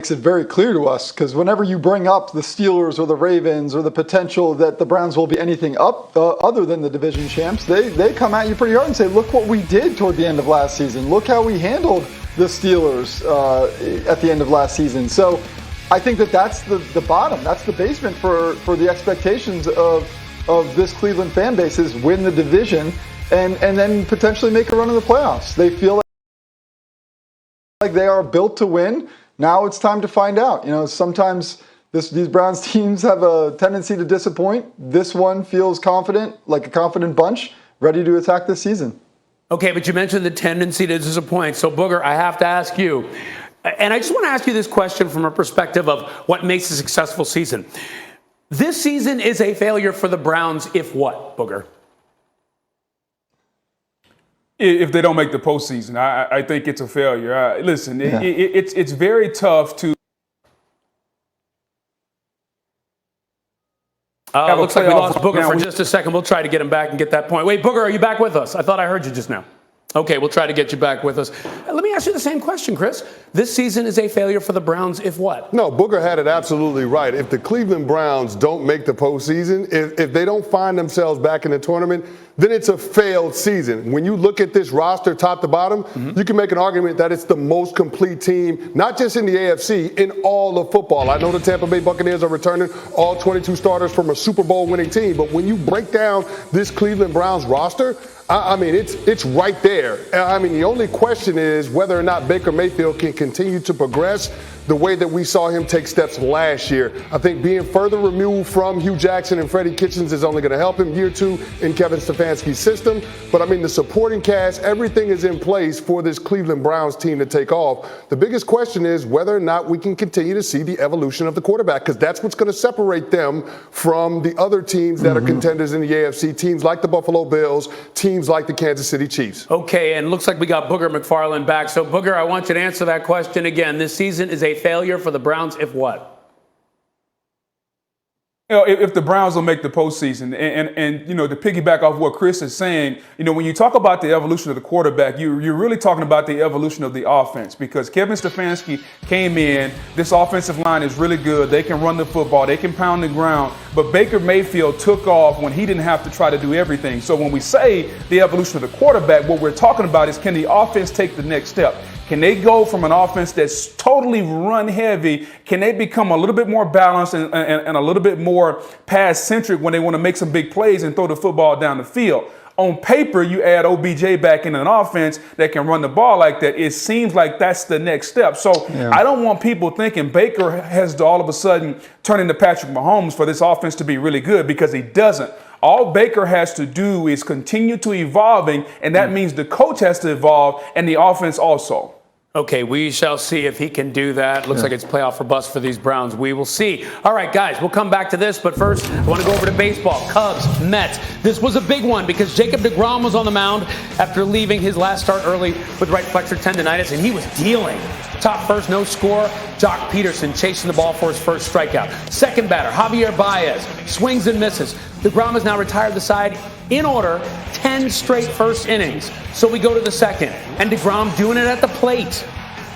makes it very clear to us, because whenever you bring up the Steelers or the Ravens or the potential that the Browns will be anything other than the division champs, they come at you pretty hard and say, look what we did toward the end of last season. Look how we handled the Steelers at the end of last season. So I think that's the bottom. That's the basement for the expectations of this Cleveland fan base, is win the division and then potentially make a run in the playoffs. They feel like they are built to win. Now it's time to find out. Sometimes these Browns teams have a tendency to disappoint. This one feels confident, like a confident bunch, ready to attack this season. Okay, but you mentioned the tendency to disappoint. So, Booger, I have to ask you, and I just want to ask you this question from a perspective of what makes a successful season. This season is a failure for the Browns if what, Booger? If they don't make the postseason, I think it's a failure. Listen, yeah. It's very tough to. Looks like we lost Booger for just a second. We'll try to get him back and get that point. Wait, Booger, are you back with us? I thought I heard you just now. Okay, we'll try to get you back with us. Let me ask you the same question, Chris. This season is a failure for the Browns if what? No, Booger had it absolutely right. If the Cleveland Browns don't make the postseason, if they don't find themselves back in the tournament, then it's a failed season. When you look at this roster top to bottom, you can make an argument that it's the most complete team, not just in the AFC, in all of football. I know the Tampa Bay Buccaneers are returning all 22 starters from a Super Bowl winning team, but when you break down this Cleveland Browns roster, I mean, it's right there. I mean, the only question is whether or not Baker Mayfield can continue to progress the way that we saw him take steps last year. I think being further removed from Hugh Jackson and Freddie Kitchens is only going to help him year two in Kevin Stefanski's system. But, I mean, the supporting cast, everything is in place for this Cleveland Browns team to take off. The biggest question is whether or not we can continue to see the evolution of the quarterback, because that's what's going to separate them from the other teams that are contenders in the AFC, teams like the Buffalo Bills, teams like the Kansas City Chiefs. Okay, and looks like we got Booger McFarland back. So, Booger, I want you to answer that question again. This season is a failure for the Browns if what? If the Browns will make the postseason, and to piggyback off what Chris is saying, when you talk about the evolution of the quarterback, you're really talking about the evolution of the offense, because Kevin Stefanski came in. This offensive line is really good. They can run the football. They can pound the ground. But Baker Mayfield took off when he didn't have to try to do everything. So when we say the evolution of the quarterback, what we're talking about is, can the offense take the next step? Can they go from an offense that's totally run heavy? Can they become a little bit more balanced and a little bit more pass centric when they want to make some big plays and throw the football down the field? On paper, you add OBJ back in an offense that can run the ball like that. It seems like that's the next step. So I don't want people thinking Baker has to all of a sudden turn into Patrick Mahomes for this offense to be really good, because he doesn't. All Baker has to do is continue to evolving, and that means the coach has to evolve and the offense also. Okay, we shall see if he can do that. Looks like it's playoff or bust for these Browns. We will see. All right, guys, we'll come back to this, but first, I want to go over to baseball. Cubs, Mets. This was a big one because Jacob deGrom was on the mound after leaving his last start early with right flexor tendonitis, and he was dealing. Top first, no score. Jock Peterson chasing the ball for his first strikeout. Second batter, Javier Baez, swings and misses. DeGrom has now retired the side in order, 10 straight first innings. So we go to the second, and DeGrom doing it at the plate.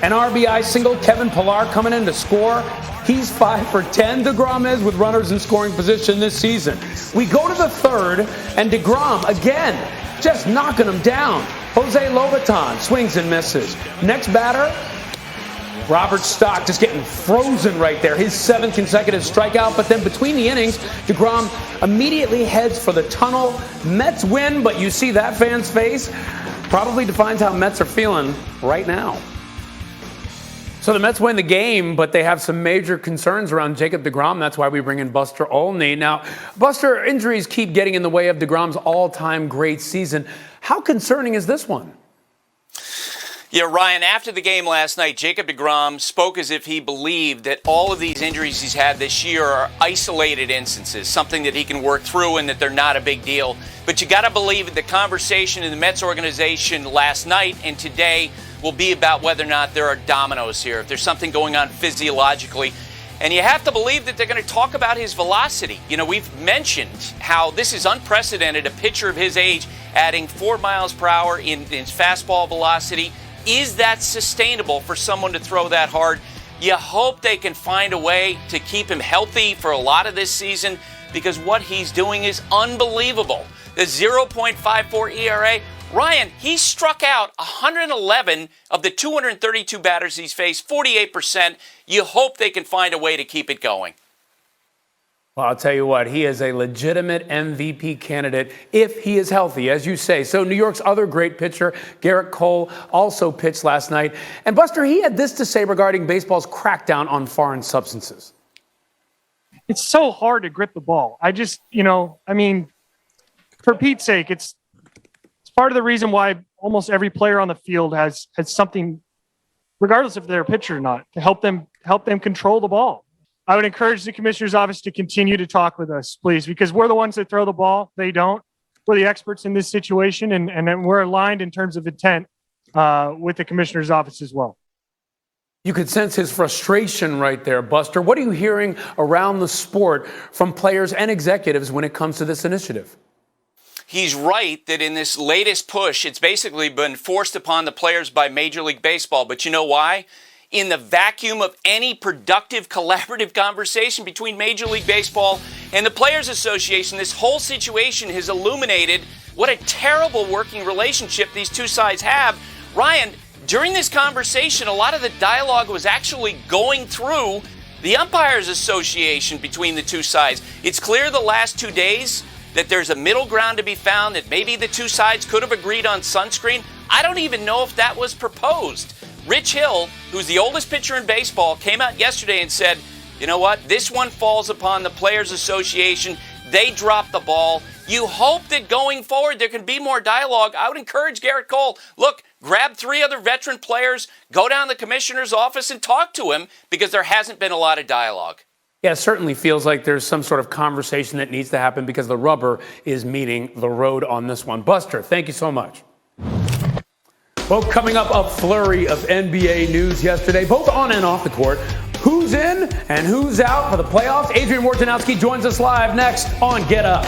An RBI single, Kevin Pillar coming in to score. He's 5 for 10, DeGrom is, with runners in scoring position this season. We go to the third, and DeGrom, again, just knocking him down. Jose Lobaton swings and misses. Next batter, Robert Stock just getting frozen right there. His 7th consecutive strikeout. But then between the innings, DeGrom immediately heads for the tunnel. Mets win, but you see that fan's face. Probably defines how Mets are feeling right now. So the Mets win the game, but they have some major concerns around Jacob deGrom. That's why we bring in Buster Olney. Now, Buster, injuries keep getting in the way of deGrom's all-time great season. How concerning is this one? Yeah, Ryan, after the game last night, Jacob deGrom spoke as if he believed that all of these injuries he's had this year are isolated instances, something that he can work through and that they're not a big deal. But you got to believe that the conversation in the Mets organization last night and today will be about whether or not there are dominoes here, if there's something going on physiologically. And you have to believe that they're going to talk about his velocity. We've mentioned how this is unprecedented, a pitcher of his age adding 4 miles per hour in his fastball velocity. Is that sustainable for someone to throw that hard? You hope they can find a way to keep him healthy for a lot of this season because what he's doing is unbelievable. The 0.54 ERA, Ryan, he struck out 111 of the 232 batters he's faced, 48%. You hope they can find a way to keep it going. Well, I'll tell you what, he is a legitimate MVP candidate if he is healthy, as you say. So New York's other great pitcher, Garrett Cole, also pitched last night. And Buster, he had this to say regarding baseball's crackdown on foreign substances. It's so hard to grip the ball. For Pete's sake, it's part of the reason why almost every player on the field has something, regardless if they're a pitcher or not, to help them control the ball. I would encourage the commissioner's office to continue to talk with us, please, because we're the ones that throw the ball. They don't. We're the experts in this situation, and we're aligned in terms of intent with the commissioner's office as well. You could sense his frustration right there, Buster. What are you hearing around the sport from players and executives when it comes to this initiative? He's right that in this latest push, it's basically been forced upon the players by Major League Baseball. But you know why? In the vacuum of any productive collaborative conversation between Major League Baseball and the Players Association, this whole situation has illuminated what a terrible working relationship these two sides have. Ryan, during this conversation, a lot of the dialogue was actually going through the Umpires Association between the two sides. It's clear the last 2 days that there's a middle ground to be found, that maybe the two sides could have agreed on sunscreen. I don't even know if that was proposed. Rich Hill, who's the oldest pitcher in baseball, came out yesterday and said, you know what, this one falls upon the Players Association. They dropped the ball. You hope that going forward there can be more dialogue. I would encourage Garrett Cole, look, grab 3 other veteran players, go down to the commissioner's office and talk to him because there hasn't been a lot of dialogue. Yeah, it certainly feels like there's some sort of conversation that needs to happen because the rubber is meeting the road on this one. Buster, thank you so much. Well, coming up, a flurry of NBA news yesterday, both on and off the court. Who's in and who's out for the playoffs? Adrian Wojnarowski joins us live next on Get Up.